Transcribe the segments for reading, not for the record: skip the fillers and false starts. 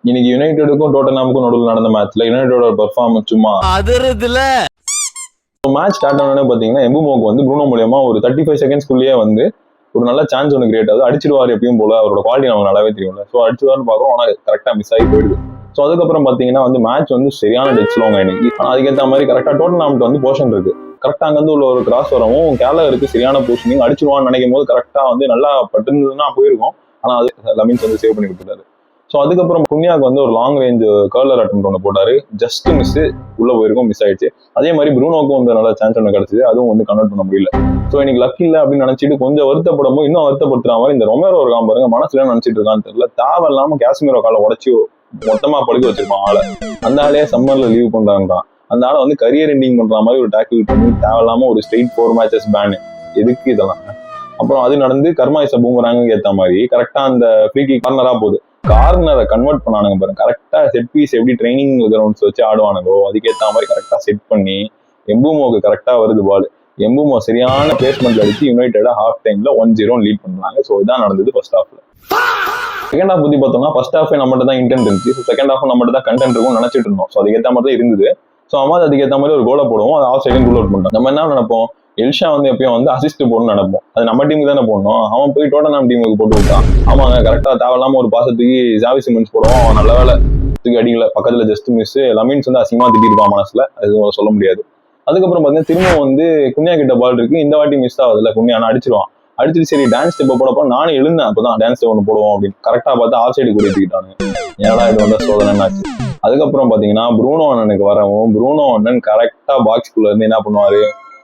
இன்னைக்கு யுனைடெடுக்கும் டோட்டனாமுக்கும் நடுவில் நடந்த மேட்ச்ல யுனைடெடோட பெர்ஃபார்மன்ஸ் சும்மா அதிரதுல மேட்ச் ஸ்டார்ட் ஆனோடனே பாத்தீங்கன்னா எம்புமோக்கு வந்து ப்ரூனோ மூலியமா ஒரு 35 செகண்ட்ஸ்குள்ளேயே வந்து ஒரு நல்ல சான்ஸ் ஒன்று கிரியேட் ஆகுது. அடிச்சிருவாரு எப்பயும் போல, அவரோட குவாலிட்டி நமக்கு நல்லாவே தெரியும்ல. ஸோ அடிச்சிருவாருன்னு பாக்குறோம், ஆனா கரெக்டா மிஸ் ஆகி போயிடுது. ஸோ அதுக்கப்புறம் பாத்தீங்கன்னா வந்து மேட்ச் வந்து சரியான டெத் ஸ்லோங்க இன்னைக்கு. ஆனா அதுக்கேற்ற மாதிரி கரெக்டா டோட்டனாம்க்கு வந்து போர்ஷன் இருக்கு. கரெக்டா அங்க வந்து உள்ள ஒரு கிராஸ் வரவும் கேலருக்கு சரியான பொசிஷனிங் அடிச்சிருவான்னு நினைக்கும் போது கரெக்டா வந்து நல்லா பட்டுருந்ததுன்னா போயிருக்கும். ஆனா அது லமின்ஸ் வந்து சேவ் பண்ணி கொடுத்துட்டாரு. ஸோ அதுக்கப்புறம் குன்யாக்கு வந்து ஒரு லாங் ரேஞ்ச் கர்லர் அட்டம் ஒன்று போட்டாரு. ஜஸ்ட் மிஸ், உள்ள போயிருக்கும், மிஸ் ஆயிடுச்சு. அதே மாதிரி ப்ரூனோக்கும் வந்து நல்ல சான்ஸ் ஒன்று கிடைச்சது, அதுவும் வந்து கன்வெர்ட் பண்ண முடியல. ஸோ இன்னைக்கு லக் இல்லை அப்படின்னு நினைச்சிட்டு கொஞ்சம் வருத்தப்படும் போது இன்னும் வருத்தப்படுத்துற மாதிரி இந்த ரொமேரோ இருக்கான் பாருங்க, மனசுல நினைச்சிட்டு இருக்கான்னு தெரியல, தேவையில்லாம காஷ்மீரோ காலை உடச்சி மொத்தமா படுக்க வச்சிருப்பான் ஆளை. அந்த ஆளையே சம்மர்ல லீவ் பண்றான்றான். அந்த ஆளை வந்து கரியர் எண்டிங் பண்ற மாதிரி ஒரு டேக்கிள் பண்ணி தேவையில்லாம ஒரு ஸ்ட்ரெயிட் 4 மேட்சஸ் பேன். எதுக்கு இதெல்லாம்? அப்புறம் அது நடந்து கர்மாயிச பூமராங்க ஏற்ற மாதிரி கரெக்டா அந்த ஃப்ரீ கிக் கார்னரா போகுது. கார்னரை கன்வெர்ட் பண்ணானுங்க பாருங்க. கரெக்டா செட் பீஸ் எப்படி ட்ரைனிங் கிரவுண்ட்ஸ் வச்சு ஆடுவானுங்களோ அதுக்கேற்ற மாதிரி கரெக்டா செட் பண்ணி எம்புமோக்கு கரெக்டா வருது பால். எம்புமோ சரியான பிளேஸ்மெண்ட் அடிச்சு யுனைடெட் ஹாஃப் டைம்ல 1-0 லீட் பண்ணாங்க. ஸோ இதான் நடந்தது ஃபர்ஸ்ட் ஹாஃப்ல. செகண்ட் ஹாஃப் பத்தி பார்த்தோம்னா ஃபர்ஸ்ட் ஹாஃபே நம்மகிட்ட தான் இன்டென்ட் இருந்துச்சு. ஸோ செகண்ட் ஹாஃப் நம்மகிட்ட தான் கண்டென்ட் இருக்கும் நினைச்சிட்டு இருந்தோம். ஸோ அதுக்கேற்ற மாதிரி தான் இருந்தது. ஸோ அம்மா அதுக்கேற்ற மாதிரி ஒரு கோலை போடுவோம், அது ஆஃப் சைடும் ரூல் அவுட் பண்ணிட்டோம். நம்ம என்ன நினைப்போம், எல்ஷா வந்து எப்பயும் வந்து அசிஸ்ட் போடணும்னு நினைப்போம். அது நம்ம டீமுக்கு தானே போடணும். அவன் போய் டோட்டனாம் டீமுக்கு போட்டு விட்டான். ஆமாங்க, கரெக்டா தேவையில்லாம ஒரு பாசத்துக்கு ஜாவி சிமெண்ட்ஸ் போடுவோம், அவன் நல்ல வேலை தூக்கி அடிக்கல, பக்கத்துல ஜஸ்ட் மிஸ். லமின்ஸ் வந்து அசிங்கமா திட்டிருப்பான் மனசுல, அது சொல்ல முடியாது. அதுக்கப்புறம் பாத்தீங்கன்னா திரும்ப வந்து குன்யா கிட்ட பால் இருக்கு, இந்த வாட்டி மிஸ் ஆகுதுல, குன்யா அடிச்சிருவான். அடிச்சுட்டு சரி டான்ஸ் ஸ்டெப் போடப்போ நானும் எழுந்தேன், அப்பதான் டான்ஸ் ஸ்டெப் ஒன்று போடுவோம் அப்படின்னு. கரெக்டா பார்த்து ஆஃப் சைடு கூட்டிட்டானுங்க. ஏன்னா இது வந்து சோதனை ஆச்சு. அதுக்கப்புறம் பாத்தீங்கன்னா ப்ரூனோ அண்ணனுக்கு வரவும் ப்ரூனோ அண்ணன் கரெக்டா பாக்ஸ்குள்ள இருந்து என்ன பண்ணுவாரு,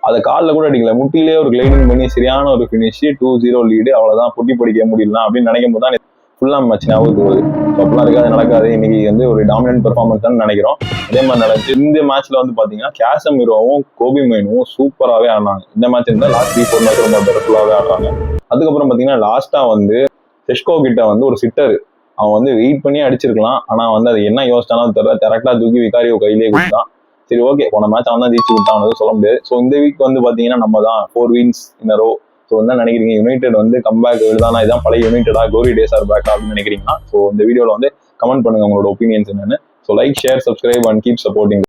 அதை காலில் கூட அடிக்கல, முட்டிலே ஒரு கிளைடிங் பண்ணி சரியான ஒரு ஃபினிஷ், 2-0 லீடு. அவ்வளவுதான், பொட்டி படிக்க முடியல அப்படின்னு நினைக்கும் போது தான் ஃபுல்லா மேட்ச் ஞாபகம் போகுது. அப்படிலாம் இருக்காது, நடக்காது. இன்னைக்கு வந்து ஒரு டாமினன்ட் பெர்ஃபார்மன்ஸ் தான் நினைக்கிறோம். அதே மாதிரி நடந்துச்சு. இந்த மேட்ச்ல வந்து பாத்தீங்கன்னா கேசமிரோவும் கோபி மைனுவும் சூப்பராகவே ஆடினாங்க. இந்த மேட்ச் இருந்தால் லாஸ்ட் 3-4 மேட்ச் ரொம்ப பெருஃபுல்லாகவே ஆடுறாங்க. அதுக்கப்புறம் பாத்தீங்கன்னா லாஸ்டா வந்து செஷ்கோ கிட்ட வந்து ஒரு சிட்டர் அவன் வந்து வெயிட் பண்ணி அடிச்சிருக்கலாம். ஆனா வந்து அது என்ன யோசிச்சாலும் தெரியல, கரெக்டா தூக்கி விகாரியோ கையிலேயே கொடுத்தான். சரி ஓகே, போன மேட்ச் அவன் தான் ஜெயிச்சு விட்டான், சொல்ல முடியாது. ஸோ இந்த வீக் வந்து பாத்தீங்கன்னா நம்ம தான் 4 wins in a row. So என்ன நினைக்கிறீங்க, யுனைடெட் வந்து கம்பேக் எழுதானா, இதான் பழைய யுனைடெடா, க்ளோரி டேஸ் ஆர் பேக் அப்படின்னு நினைக்கிறீங்கன்னா ஸோ இந்த வீடியோல வந்து கமெண்ட் பண்ணுங்க உங்களோட ஒப்பீனியன்ஸ் என்னன்னு. So like, share, subscribe and keep supporting.